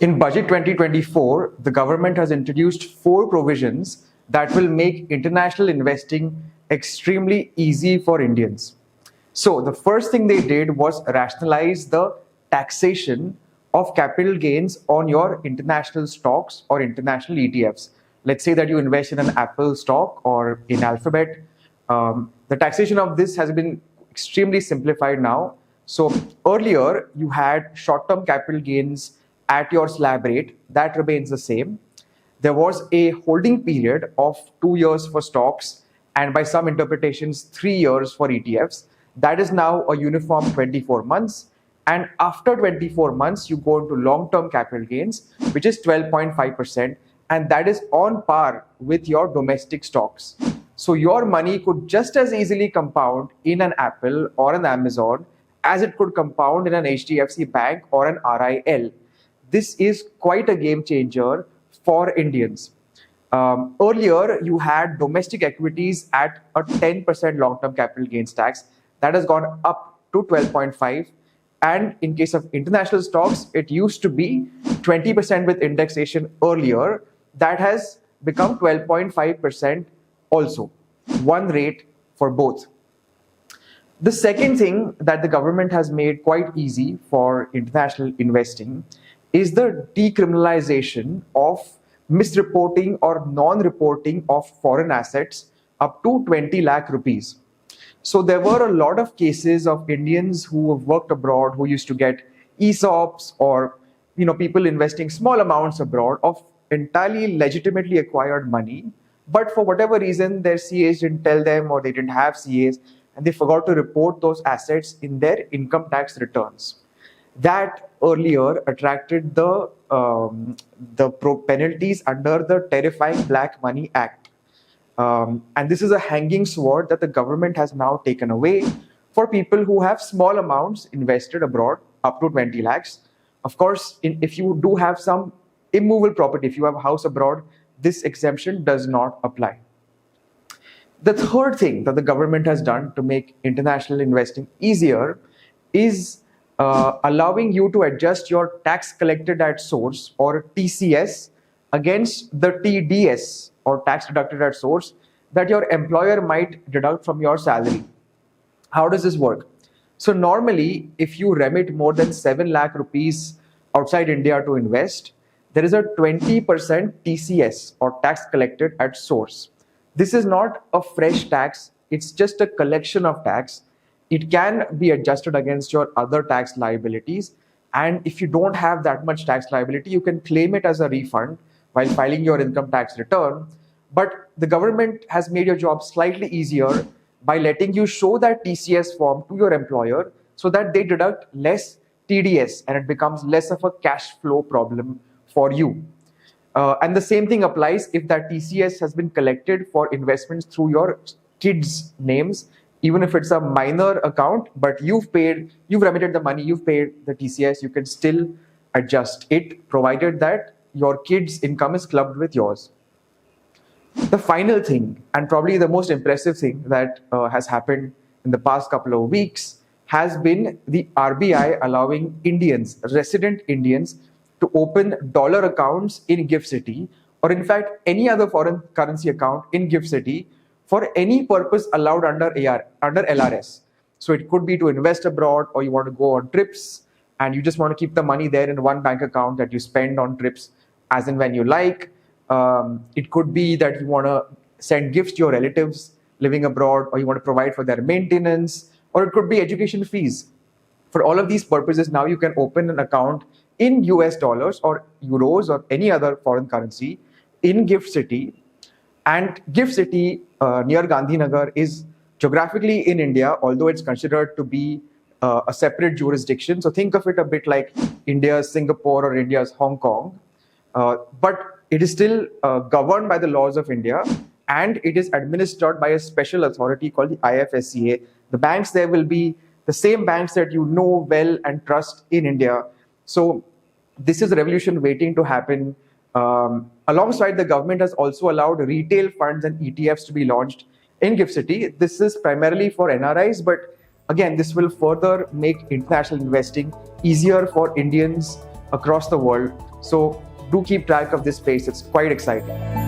In Budget 2024, the government has introduced 4 provisions that will make international investing extremely easy for Indians. So the first thing they did was rationalize the taxation of capital gains on your international stocks or international ETFs. Let's say that you invest in an Apple stock or in Alphabet. The taxation of this has been extremely simplified now. So earlier you had short-term capital gains at your slab rate. That remains the same. There was a holding period of 2 years for stocks and by some interpretations 3 years for ETFs. That is now a uniform 24 months. And after 24 months, you go into long-term capital gains, which is 12.5%. And that is on par with your domestic stocks. So your money could just as easily compound in an Apple or an Amazon as it could compound in an HDFC Bank or an RIL. This is quite a game changer for Indians. Earlier, you had domestic equities at a 10% long-term capital gains tax. That has gone up to 12.5. And in case of international stocks, it used to be 20% with indexation earlier. That has become 12.5% also. One rate for both. The second thing that the government has made quite easy for international investing is the decriminalization of misreporting or non-reporting of foreign assets up to 20 lakh rupees. So there were a lot of cases of Indians who have worked abroad who used to get ESOPs or people investing small amounts abroad of entirely legitimately acquired money, but for whatever reason their CAs didn't tell them or they didn't have CAs and they forgot to report those assets in their income tax returns. That earlier attracted the penalties under the Terrifying Black Money Act. And this is a hanging sword that the government has now taken away for people who have small amounts invested abroad up to 20 lakhs. Of course, if you do have some immovable property, if you have a house abroad, this exemption does not apply. The third thing that the government has done to make international investing easier is allowing you to adjust your tax collected at source or TCS against the TDS or tax deducted at source that your employer might deduct from your salary. How does this work? So normally, if you remit more than 7 lakh rupees outside India to invest, there is a 20% TCS or tax collected at source. This is not a fresh tax, it's just a collection of tax. It can be adjusted against your other tax liabilities. And if you don't have that much tax liability, you can claim it as a refund while filing your income tax return. But the government has made your job slightly easier by letting you show that TCS form to your employer so that they deduct less TDS and it becomes less of a cash flow problem for you. And the same thing applies if that TCS has been collected for investments through your kids' names, even if it's a minor account, but you've remitted the money, you've paid the TCS, you can still adjust it, provided that your kid's income is clubbed with yours. The final thing, and probably the most impressive thing that has happened in the past couple of weeks, has been the RBI allowing Indians, resident Indians, to open dollar accounts in GIFT City, or in fact, any other foreign currency account in GIFT City for any purpose allowed under LRS. So it could be to invest abroad, or you want to go on trips, and you just want to keep the money there in one bank account that you spend on trips as and when you like. It could be that you want to send gifts to your relatives living abroad, or you want to provide for their maintenance, or it could be education fees. For all of these purposes, now you can open an account in US dollars or euros or any other foreign currency in GIFT City. And GIFT City near Gandhinagar is geographically in India, although it's considered to be a separate jurisdiction. So think of it a bit like India's Singapore or India's Hong Kong. But it is still governed by the laws of India, and it is administered by a special authority called the IFSCA. The banks there will be the same banks that you know well and trust in India. So this is a revolution waiting to happen. Alongside, the government has also allowed retail funds and ETFs to be launched in GIFT City. This is primarily for NRIs, but again, this will further make international investing easier for Indians across the world. So do keep track of this space. It's quite exciting.